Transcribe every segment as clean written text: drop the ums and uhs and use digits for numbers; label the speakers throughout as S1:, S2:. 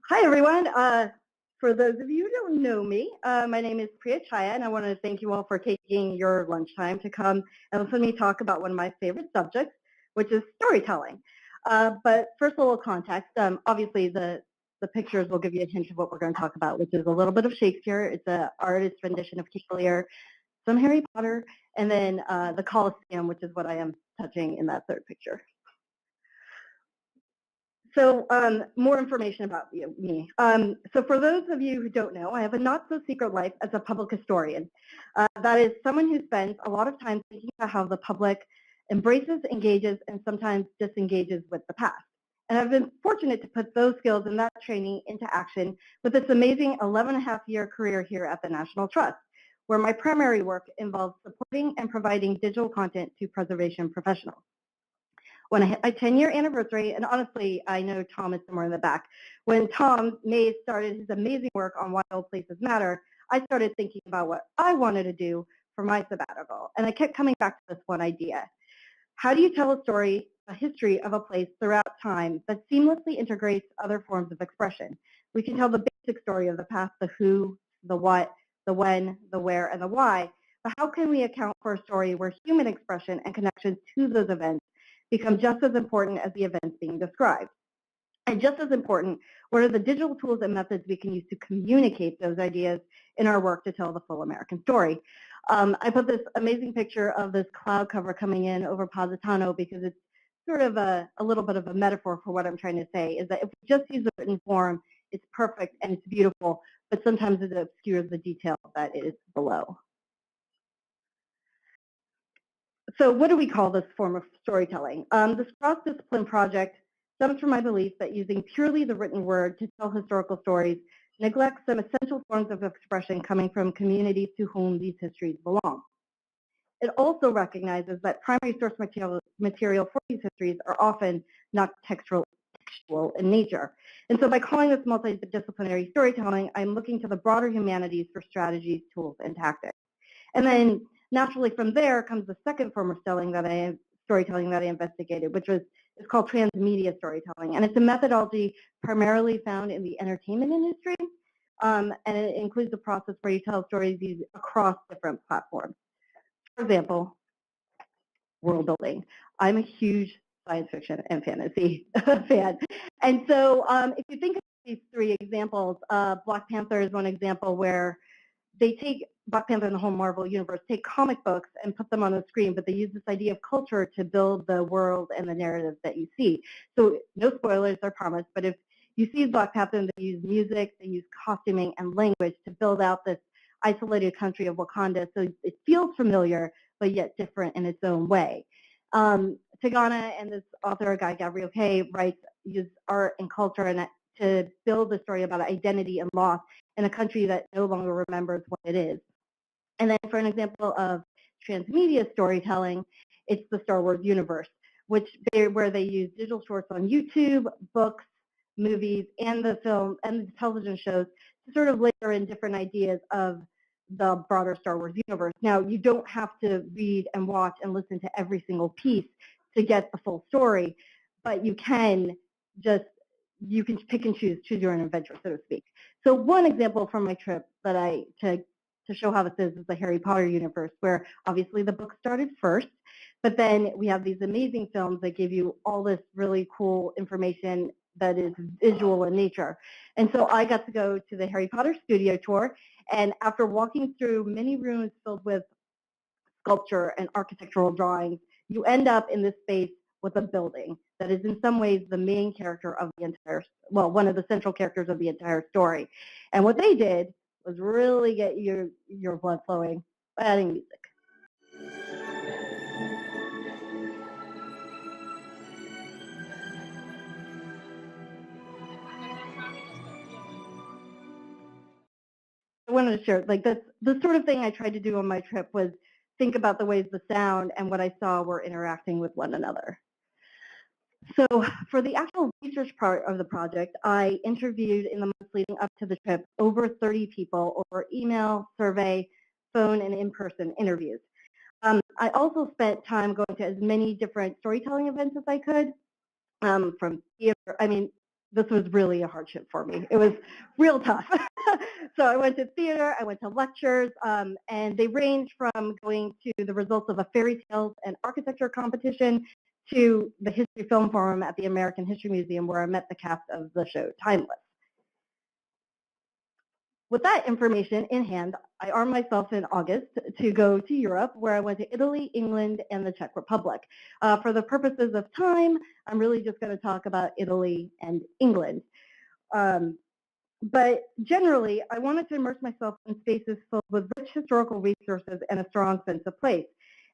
S1: Hi, everyone. For those of you who don't know me, my name is Priya Chaya, and I want to thank you all for taking your lunchtime to come and listen to me talk about one of my favorite subjects, which is storytelling. But first, a little context. Obviously, the pictures will give you a hint of what we're going to talk about, which is a little bit of Shakespeare. It's an artist rendition of King Lear, some Harry Potter, and then the Colosseum, which is what I am touching in that third picture. So more information about me. So for those of you who don't know, I have a not-so-secret life as a public historian. That is someone who spends a lot of time thinking about how the public embraces, engages, and sometimes disengages with the past. And I've been fortunate to put those skills and that training into action with this amazing 11-and-a-half-year career here at the National Trust, where my primary work involves supporting and providing digital content to preservation professionals. When I hit my 10-year anniversary, and honestly, I know Tom is somewhere in the back, when Tom Mays started his amazing work on Why Old Places Matter, I started thinking about what I wanted to do for my sabbatical. And I kept coming back to this one idea. How do you tell a story, a history of a place throughout time that seamlessly integrates other forms of expression? We can tell the basic story of the past, the who, the what, the when, the where, and the why, but how can we account for a story where human expression and connection to those events become just as important as the events being described? And just as important, what are the digital tools and methods we can use to communicate those ideas in our work to tell the full American story? I put this amazing picture of this cloud cover coming in over Positano because it's sort of a little bit of a metaphor for what I'm trying to say, is that if we just use the written form, it's perfect and it's beautiful, but sometimes it obscures the detail that is below. So what do we call this form of storytelling? This cross-discipline project stems from my belief that using purely the written word to tell historical stories neglects some essential forms of expression coming from communities to whom these histories belong. It also recognizes that primary source material for these histories are often not textual in nature. And so by calling this multidisciplinary storytelling, I'm looking to the broader humanities for strategies, tools, and tactics. And then naturally from there comes the second form of storytelling that I investigated, which is called transmedia storytelling. And it's a methodology primarily found in the entertainment industry, and it includes a process where you tell stories across different platforms. For example, world building. I'm a huge science fiction and fantasy fan. And so if you think of these three examples, Black Panther is one example where they take Black Panther and the whole Marvel universe, take comic books and put them on the screen, but they use this idea of culture to build the world and the narrative that you see. So no spoilers, I promise, but if you see Black Panther, they use music, they use costuming and language to build out this isolated country of Wakanda. So it feels familiar, but yet different in its own way. Tagana and this author, Guy Gabriel Kay, use art and culture and to build a story about identity and loss in a country that no longer remembers what it is. And then for an example of transmedia storytelling, it's the Star Wars universe, where they use digital shorts on YouTube, books, movies, and the film and the television shows to sort of layer in different ideas of the broader Star Wars universe. Now, you don't have to read and watch and listen to every single piece to get the full story, but you can pick and choose your own adventure, so to speak. So one example from my trip that to show how this is the Harry Potter universe, where obviously the book started first, but then we have these amazing films that give you all this really cool information that is visual in nature. And so I got to go to the Harry Potter studio tour, and after walking through many rooms filled with sculpture and architectural drawings, you end up in this space with a building that is in some ways the main character of the entire, well, one of the central characters of the entire story. And what they did was really get your blood flowing by adding music. I wanted to share, like, that's the sort of thing I tried to do on my trip, was think about the ways the sound and what I saw were interacting with one another. So for the actual research part of the project, I interviewed in the months leading up to the trip over 30 people over email, survey, phone, and in-person interviews. I also spent time going to as many different storytelling events as I could, from theater. I mean, this was really a hardship for me. It was real tough. So I went to theater, I went to lectures, and they ranged from going to the results of a fairy tales and architecture competition to the History Film Forum at the American History Museum, where I met the cast of the show Timeless. With that information in hand, I armed myself in August to go to Europe, where I went to Italy, England, and the Czech Republic. For the purposes of time, I'm really just going to talk about Italy and England. But generally, I wanted to immerse myself in spaces filled with rich historical resources and a strong sense of place.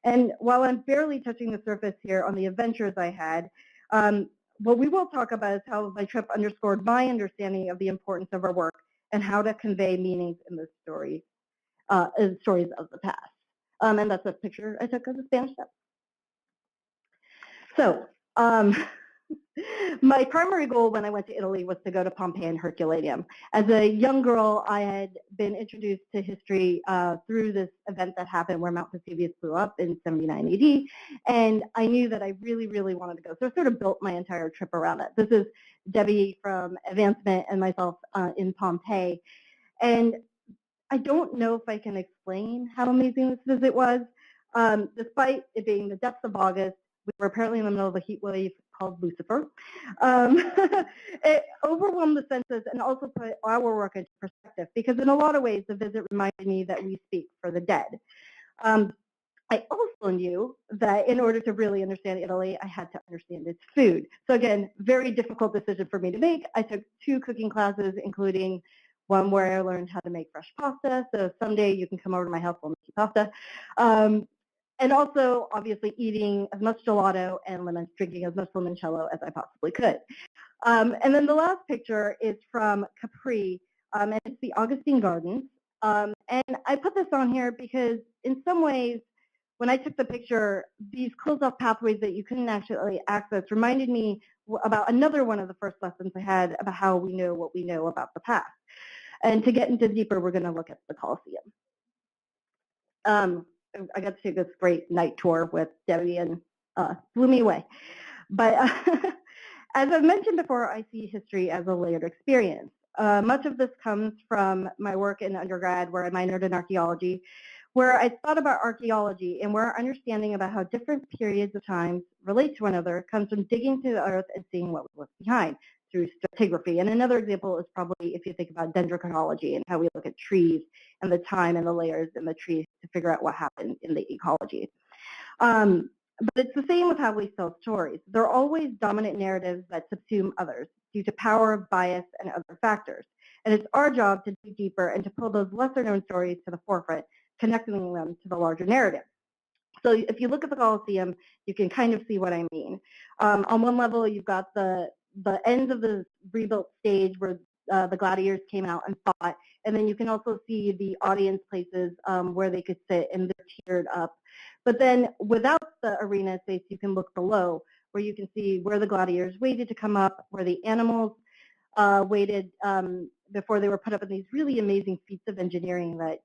S1: And while I'm barely touching the surface here on the adventures I had, what we will talk about is how my trip underscored my understanding of the importance of our work and how to convey meanings in the stories of the past. And that's a picture I took of the Spanish Steps. So my primary goal when I went to Italy was to go to Pompeii and Herculaneum. As a young girl, I had been introduced to history through this event that happened where Mount Vesuvius blew up in 79 AD, and I knew that I really, really wanted to go. So I sort of built my entire trip around it. This is Debbie from Advancement and myself in Pompeii. And I don't know if I can explain how amazing this visit was. Despite it being the depths of August, we were apparently in the middle of a heat wave called Lucifer. It overwhelmed the senses and also put our work into perspective, because in a lot of ways, the visit reminded me that we speak for the dead. I also knew that in order to really understand Italy, I had to understand its food. So again, very difficult decision for me to make. I took 2 cooking classes, including one where I learned how to make fresh pasta. So someday you can come over to my house, we'll make you pasta. And also, obviously, eating as much gelato and drinking as much limoncello as I possibly could. And then the last picture is from Capri, and it's the Augustine Gardens. And I put this on here because in some ways, when I took the picture, these closed-off pathways that you couldn't actually access reminded me about another one of the first lessons I had about how we know what we know about the past. And to get into deeper, we're going to look at the Colosseum. I got to take this great night tour with Debbie and blew me away. But as I've mentioned before, I see history as a layered experience. Much of this comes from my work in undergrad, where I minored in archaeology, where I thought about archaeology and where our understanding about how different periods of time relate to one another comes from digging to the earth and seeing what was left behind through stratigraphy. And another example is probably if you think about dendrochronology and how we look at trees and the time and the layers in the trees to figure out what happened in the ecology. But it's the same with how we tell stories. There are always dominant narratives that subsume others due to power, bias, and other factors. And it's our job to dig deeper and to pull those lesser-known stories to the forefront, connecting them to the larger narrative. So if you look at the Colosseum, you can kind of see what I mean. On one level, you've got the ends of the rebuilt stage where the gladiators came out and fought, and then you can also see the audience places where they could sit, and they're tiered up. But then without the arena space, you can look below, where you can see where the gladiators waited to come up, where the animals waited before they were put up in these really amazing feats of engineering that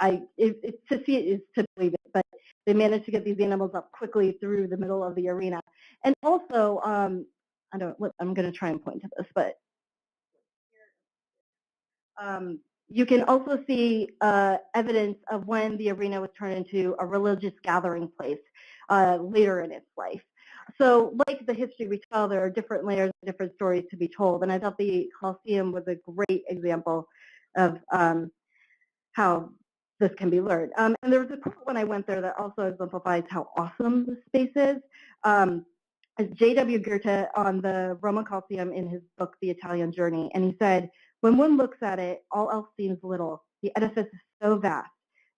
S1: to see it is to believe it, but they managed to get these animals up quickly through the middle of the arena. And also, I'm going to try and point to this, but you can also see evidence of when the arena was turned into a religious gathering place later in its life. So like the history we tell, there are different layers, different stories to be told. And I thought the Colosseum was a great example of how this can be learned. And there was a quote when I went there that also exemplifies how awesome the space is. It's J.W. Goethe on the Roman Colosseum in his book, The Italian Journey. And he said, when one looks at it, all else seems little. The edifice is so vast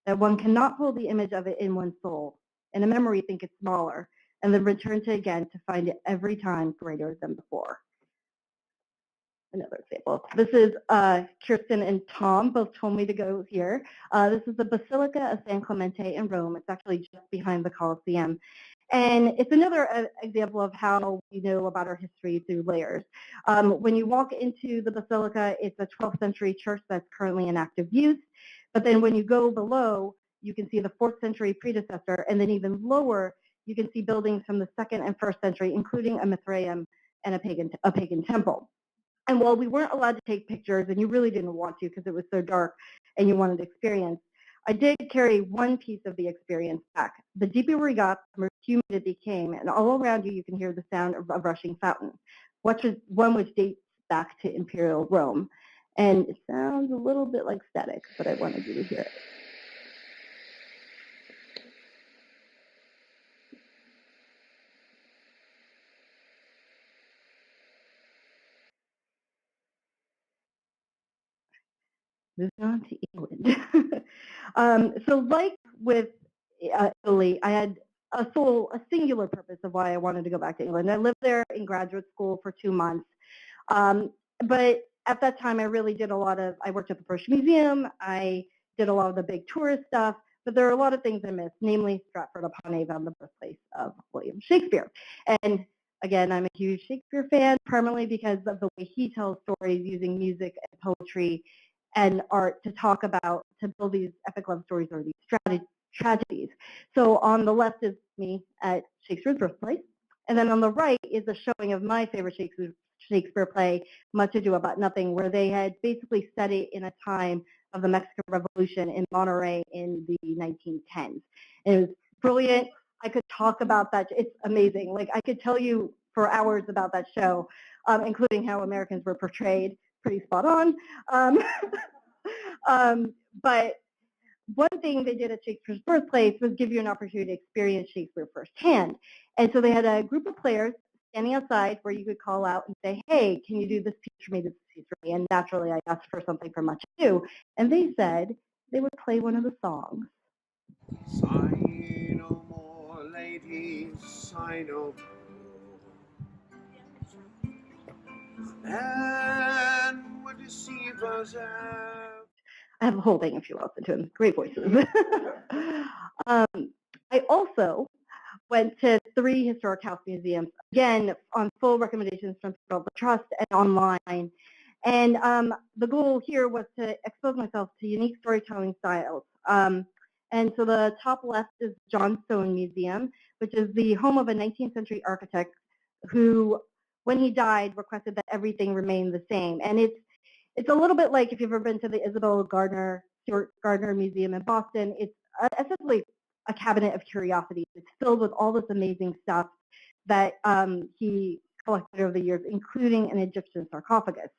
S1: that one cannot hold the image of it in one's soul. In a memory, think it smaller, and then return to again to find it every time greater than before. Another example. This is Kirsten and Tom both told me to go here. This is the Basilica of San Clemente in Rome. It's actually just behind the Colosseum. And it's another example of how we know about our history through layers. When you walk into the Basilica, it's a 12th century church that's currently in active use. But then when you go below, you can see the 4th century predecessor. And then even lower, you can see buildings from the 2nd and 1st century, including a Mithraeum and a pagan temple. And while we weren't allowed to take pictures, and you really didn't want to because it was so dark and you wanted experience, I did carry one piece of the experience back. The deeper we got, the more humid it became, and all around you, you can hear the sound of a rushing fountain, one which dates back to Imperial Rome. And it sounds a little bit like static, but I wanted you to hear it. Moving on to England. So like with Italy, I had a singular purpose of why I wanted to go back to England. I lived there in graduate school for 2 months. But at that time, I really did I worked at the British Museum. I did a lot of the big tourist stuff, but there are a lot of things I missed, namely Stratford-upon-Avon, the birthplace of William Shakespeare. And again, I'm a huge Shakespeare fan, primarily because of the way he tells stories using music and poetry and art to build these epic love stories or these tragedies. So on the left is me at Shakespeare's birthplace, and then on the right is a showing of my favorite Shakespeare play, Much Ado About Nothing, where they had basically set it in a time of the Mexican Revolution in Monterrey in the 1910s. And it was brilliant. I could talk about that. It's amazing. Like, I could tell you for hours about that show, including how Americans were portrayed. Pretty spot on. But one thing they did at Shakespeare's birthplace was give you an opportunity to experience Shakespeare firsthand. And so they had a group of players standing outside where you could call out and say, hey, can you do this piece for me, this piece for me? And naturally, I asked for something for Much Ado. And they said they would play one of the songs.
S2: Sigh no more, ladies, sigh no more. And what deceivers have.
S1: I have a whole thing if you listen to them. Great voices. I also went to 3 historic house museums, again, on full recommendations from people at the Trust and online. And the goal here was to expose myself to unique storytelling styles. And so the top left is Johnstone Museum, which is the home of a 19th century architect who, when he died, requested that everything remain the same. And it's a little bit like if you've ever been to the Stuart Gardner Museum in Boston. It's essentially a cabinet of curiosities. It's filled with all this amazing stuff that he collected over the years, including an Egyptian sarcophagus.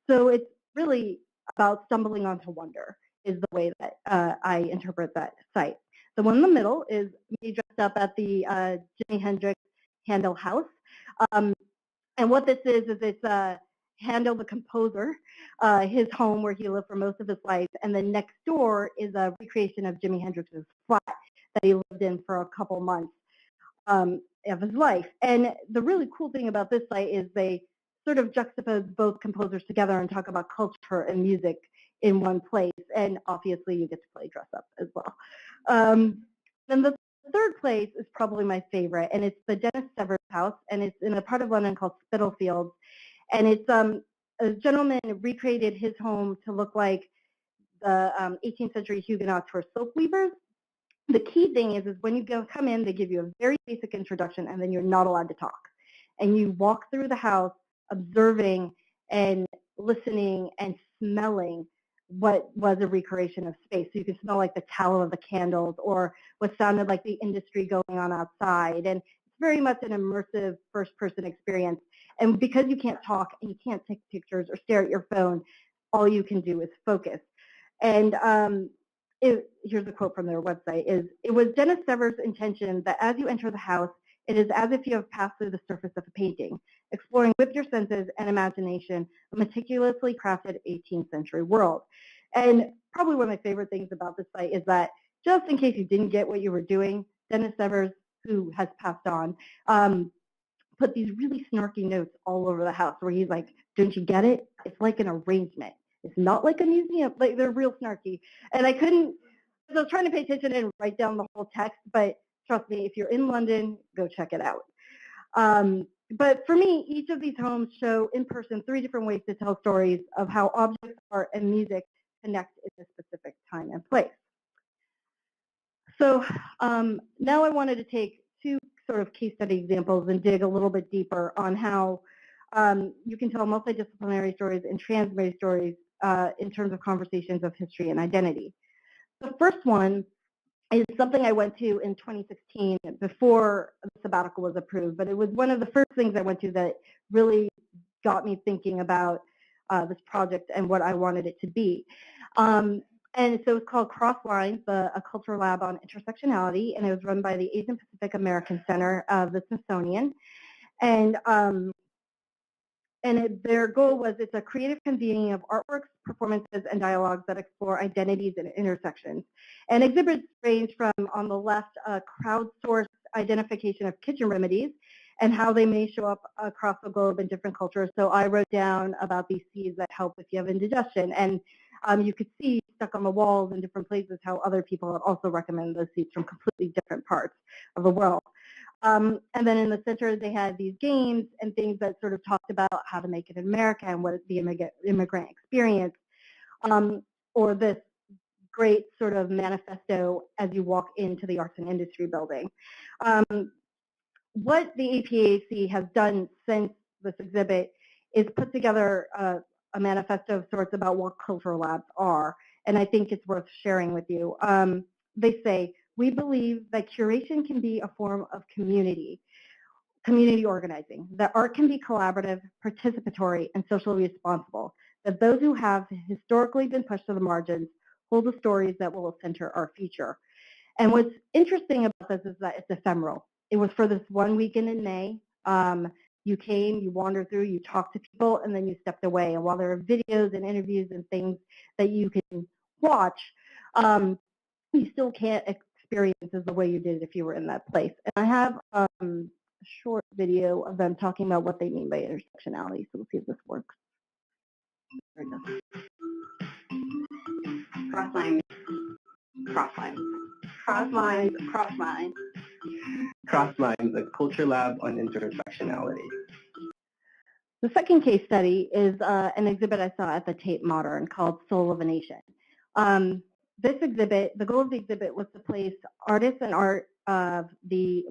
S1: So it's really about stumbling onto wonder is the way that I interpret that site. The one in the middle is me dressed up at the Jimi Hendrix Handel House. And what this is it's Handel the composer, his home where he lived for most of his life, and then next door is a recreation of Jimi Hendrix's flat that he lived in for a couple months of his life. And the really cool thing about this site is they sort of juxtapose both composers together and talk about culture and music in one place, and obviously you get to play dress up as well. Then the third place is probably my favorite, and it's the Dennis Severs house, and it's in a part of London called Spitalfields. And it's a gentleman recreated his home to look like the 18th century Huguenots were silk weavers. The key thing is when you come in, they give you a very basic introduction, and then you're not allowed to talk. And you walk through the house observing and listening and smelling what was a recreation of space. So you can smell like the tallow of the candles or what sounded like the industry going on outside. And it's very much an immersive first-person experience. And because you can't talk and you can't take pictures or stare at your phone, all you can do is focus. And here's a quote from their website, it was Dennis Severs' intention that as you enter the house, it is as if you have passed through the surface of a painting, exploring with your senses and imagination a meticulously crafted 18th century world. And probably one of my favorite things about this site is that just in case you didn't get what you were doing, Dennis Severs, who has passed on, put these really snarky notes all over the house where he's like, don't you get it? It's like an arrangement. It's not like a museum. Like, they're real snarky. And I was trying to pay attention and write down the whole text, but trust me, if you're in London, go check it out. But for me, each of these homes show in person 3 different ways to tell stories of how objects, art, and music connect in a specific time and place. So now I wanted to take 2 sort of case study examples and dig a little bit deeper on how You can tell multidisciplinary stories and transmedia stories in terms of conversations of history and identity. The first one is something I went to in 2016 before the sabbatical was approved, but it was one of the first things I went to that really got me thinking about this project and what I wanted it to be. And so it's called Crossline, a culture lab on intersectionality, and it was run by the Asian Pacific American Center of the Smithsonian. And their goal was it's a creative convening of artworks, performances, and dialogues that explore identities and intersections. And exhibits range from, on the left, crowdsourced identification of kitchen remedies and how they may show up across the globe in different cultures. So I wrote down about these seeds that help if you have indigestion. And you could see stuck on the walls in different places how other people have also recommended those seeds from completely different parts of the world. And then in the center, they had these games and things that sort of talked about how to make it in America and what is the immigrant experience, or this great sort of manifesto as you walk into the Arts and Industry building. What the APAC has done since this exhibit is put together a manifesto of sorts about what cultural labs are, and I think it's worth sharing with you. They say, we believe that curation can be a form of community organizing, that art can be collaborative, participatory, and socially responsible, that those who have historically been pushed to the margins hold the stories that will center our future. And what's interesting about this is that it's ephemeral. It was for this one weekend in May. You came, you wandered through, you talked to people, and then you stepped away. And while there are videos and interviews and things that you can watch, you still can't experiences the way you did if you were in that place. And I have a short video of them talking about what they mean by intersectionality. So we'll see if this works. There it goes. Crossline, crossline, crossline, crossline.
S3: Crossline, the culture lab on intersectionality.
S1: The second case study is an exhibit I saw at the Tate Modern called Soul of a Nation. This exhibit, the goal of the exhibit was to place artists and art of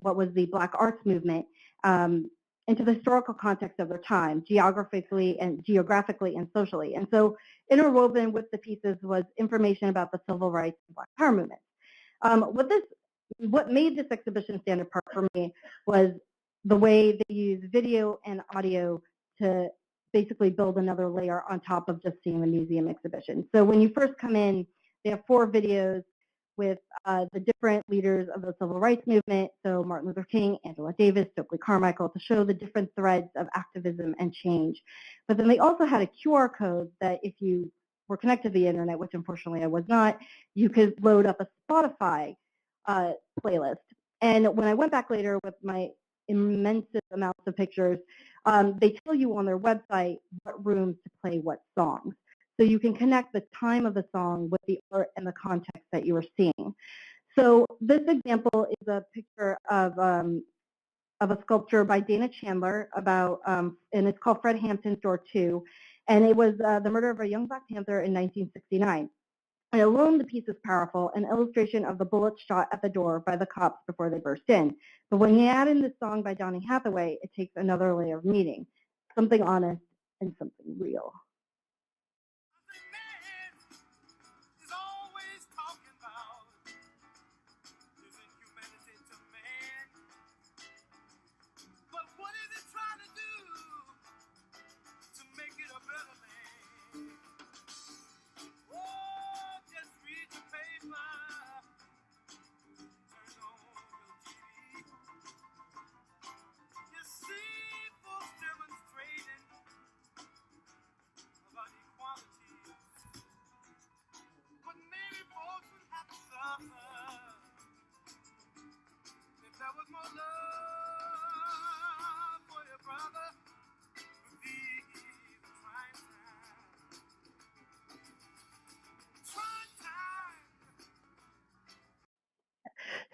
S1: what was the Black arts movement into the historical context of their time, geographically and socially. And so interwoven with the pieces was information about the civil rights and Black Power movement. What made this exhibition stand apart for me was the way they use video and audio to basically build another layer on top of just seeing the museum exhibition. So when you first come in, they have 4 videos with the different leaders of the civil rights movement, so Martin Luther King, Angela Davis, Stokely Carmichael, to show the different threads of activism and change. But then they also had a QR code that if you were connected to the internet, which unfortunately I was not, you could load up a Spotify playlist. And when I went back later with my immense amounts of pictures, they tell you on their website what rooms to play what songs. So you can connect the time of the song with the art and the context that you are seeing. So this example is a picture of a sculpture by Dana Chandler about, and it's called Fred Hampton's Door 2, and it was the murder of a young Black Panther in 1969. And alone, the piece is powerful, an illustration of the bullet shot at the door by the cops before they burst in. But when you add in this song by Donny Hathaway, it takes another layer of meaning, something honest and something real.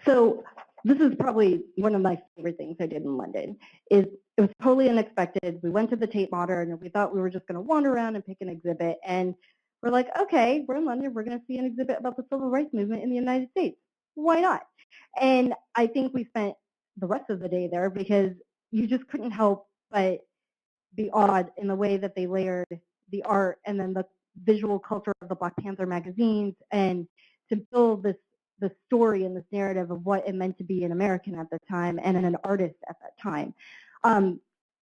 S1: So this is probably one of my favorite things I did in London. It was totally unexpected. We went to the Tate Modern and we thought we were just going to wander around and pick an exhibit. And we're like, okay, we're in London. We're going to see an exhibit about the civil rights movement in the United States. Why not? And I think we spent the rest of the day there because you just couldn't help but be odd in the way that they layered the art and then the visual culture of the Black Panther magazines, and to build this the story and this narrative of what it meant to be an American at the time and an artist at that time.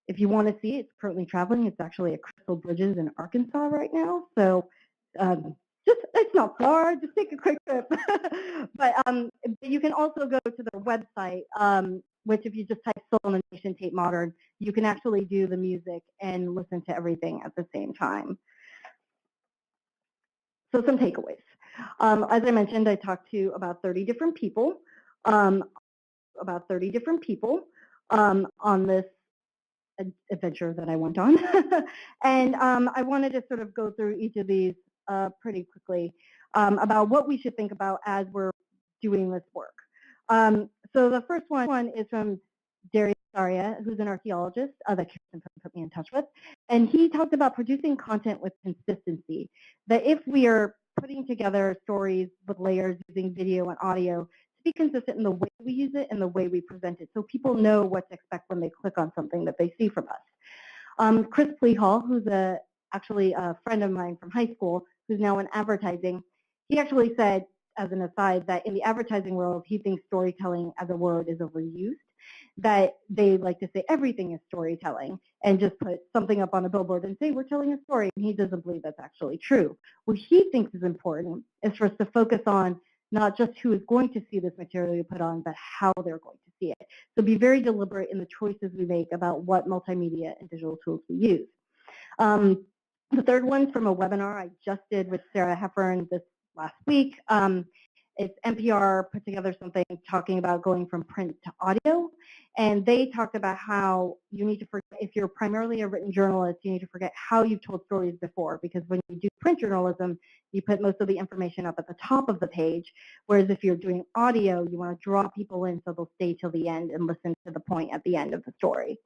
S1: If you want to see it, it's currently traveling. It's actually at Crystal Bridges in Arkansas right now. So it's not far. Just take a quick trip. But you can also go to their website, which if you just type Soul in the Nation Tate Modern, you can actually do the music and listen to everything at the same time. So some takeaways. As I mentioned, I talked to about 30 different people, on this adventure that I went on. And I wanted to sort of go through each of these pretty quickly about what we should think about as we're doing this work. So the first one is from Darius Saria, who's an archaeologist that Kirsten put me in touch with. And he talked about producing content with consistency, that if we are putting together stories with layers using video and audio, to be consistent in the way we use it and the way we present it, so people know what to expect when they click on something that they see from us. Chris Pleehall, who's actually a friend of mine from high school, who's now in advertising, he actually said, as an aside, that in the advertising world, he thinks storytelling as a word is overused, that they like to say everything is storytelling and just put something up on a billboard and say, we're telling a story. And he doesn't believe that's actually true. What he thinks is important is for us to focus on not just who is going to see this material you put on, but how they're going to see it. So be very deliberate in the choices we make about what multimedia and digital tools we use. The third one's from a webinar I just did with Sarah Heffern this last week. It's NPR put together something talking about going from print to audio, and they talked about how you need to forget, if you're primarily a written journalist, you need to forget how you've told stories before, because when you do print journalism, you put most of the information up at the top of the page, whereas if you're doing audio, you want to draw people in so they'll stay till the end and listen to the point at the end of the story.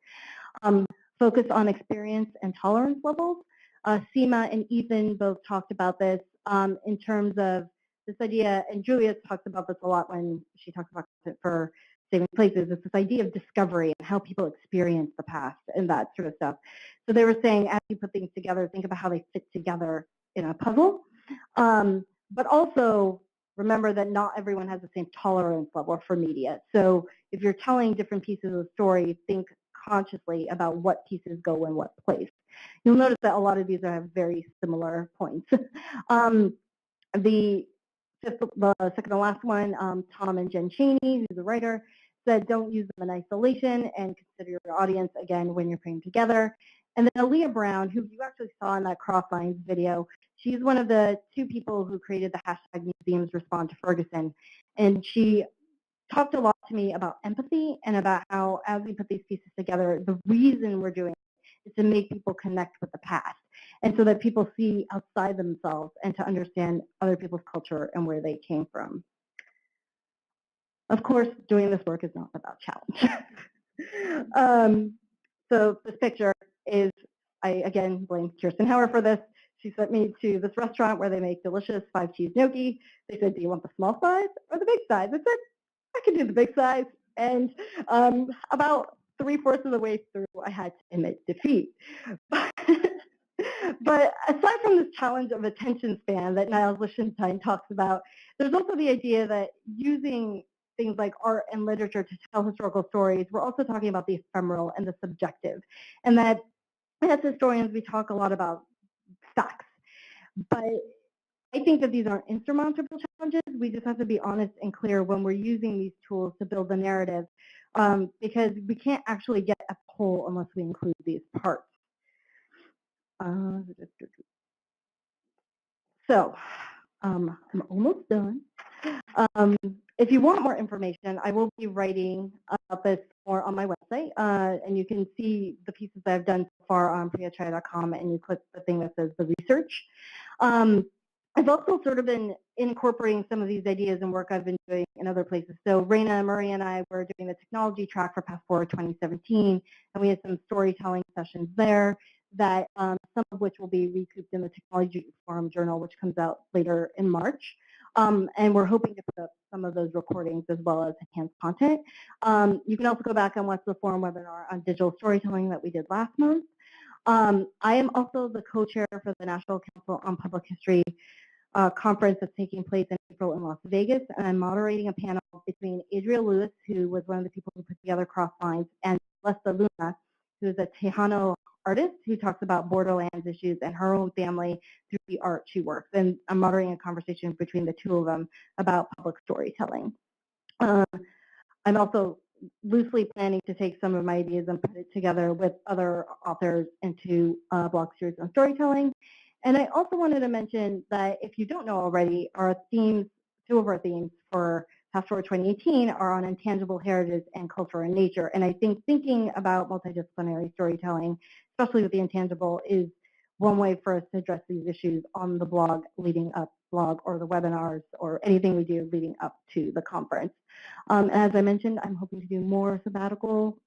S1: Focus on experience and tolerance levels. Seema and Ethan both talked about this in terms of this idea, and Julia talks about this a lot when she talks about it for Saving Places, it's this idea of discovery and how people experience the past and that sort of stuff. So they were saying, as you put things together, think about how they fit together in a puzzle, but also remember that not everyone has the same tolerance level for media. So if you're telling different pieces of the story, think consciously about what pieces go in what place. You'll notice that a lot of these have very similar points. The second to last one, Tom and Jen Chaney, who's a writer, said don't use them in isolation and consider your audience, again, when you're putting together. And then Aaliyah Brown, who you actually saw in that Crossline video, she's one of the two people who created the hashtag Museums Respond to Ferguson. And she talked a lot to me about empathy and about how, as we put these pieces together, the reason we're doing it is to make people connect with the past, and so that people see outside themselves and to understand other people's culture and where they came from. Of course, doing this work is not without challenge. So this picture is, I again blame Kirsten Hauer for this. She sent me to this restaurant where they make delicious 5-cheese gnocchi. They said, do you want the small size or the big size? I said, I can do the big size. And about 3/4 of the way through, I had to admit defeat. But aside from this challenge of attention span that Niles Lichtenstein talks about, there's also the idea that using things like art and literature to tell historical stories, we're also talking about the ephemeral and the subjective. And that as historians, we talk a lot about facts. But I think that these aren't insurmountable challenges. We just have to be honest and clear when we're using these tools to build the narrative, because we can't actually get a whole unless we include these parts. So I'm almost done. If you want more information, I will be writing about this more on my website, and you can see the pieces that I've done so far on priyachaya.com, and you click the thing that says the research. I've also sort of been incorporating some of these ideas and work I've been doing in other places. So Raina Murray and I were doing the technology track for Path Forward 2017, and we had some storytelling sessions there that some of which will be recouped in the Technology Forum Journal, which comes out later in March. And we're hoping to put up some of those recordings as well as enhanced content. You can also go back and watch the forum webinar on digital storytelling that we did last month. I am also the co-chair for the National Council on Public History conference that's taking place in April in Las Vegas, and I'm moderating a panel between Adriel Lewis, who was one of the people who put together Crossline, and Lesta Luna, who is a Tejano artist who talks about borderlands issues and her own family through the art she works. And I'm moderating a conversation between the two of them about public storytelling. I'm also loosely planning to take some of my ideas and put it together with other authors into a blog series on storytelling. And I also wanted to mention that if you don't know already, our themes, two of our themes for Pastoral 2018 are on intangible heritage and culture and nature. And I think thinking about multidisciplinary storytelling, especially with the intangible, is one way for us to address these issues on the blog leading up, blog or the webinars or anything we do leading up to the conference. As I mentioned, I'm hoping to do more sabbatical,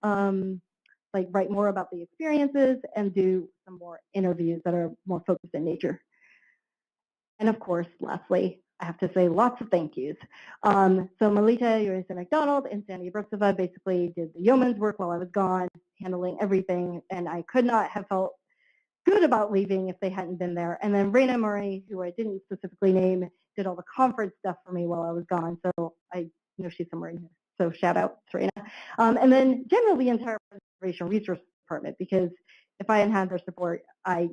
S1: like write more about the experiences and do some more interviews that are more focused in nature. And of course, lastly, I have to say lots of thank yous. So Melita Urisa McDonald and Sandy Brooksova basically did the yeoman's work while I was gone, handling everything, and I could not have felt good about leaving if they hadn't been there. And then Raina Murray, who I didn't specifically name, did all the conference stuff for me while I was gone. So I know she's somewhere in here. So shout out to Raina. And then generally the entire preservation resource department, because if I hadn't had their support, I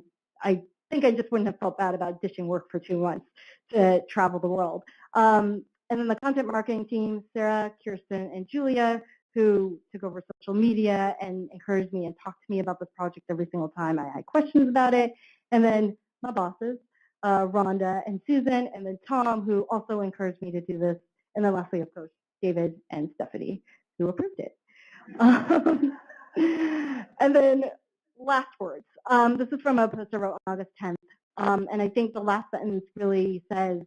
S1: think I just wouldn't have felt bad about dishing work for 2 months to travel the world. And then the content marketing team, Sarah, Kirsten, and Julia, who took over social media and encouraged me and talked to me about this project every single time I had questions about it. And then my bosses, Rhonda and Susan, and then Tom, who also encouraged me to do this. And then lastly, of course, David and Stephanie, who approved it. And then last words. This is from a post I wrote on August 10th. And I think the last sentence really says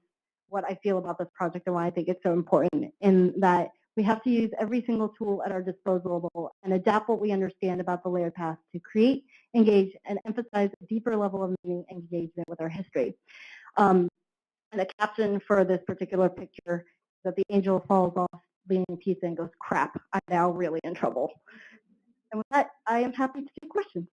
S1: what I feel about this project and why I think it's so important, in that we have to use every single tool at our disposal and adapt what we understand about the layered past to create, engage, and emphasize a deeper level of meaning and engagement with our history. And the caption for this particular picture is that the angel falls off leaning pizza and goes, crap, I'm now really in trouble. And with that, I am happy to take questions.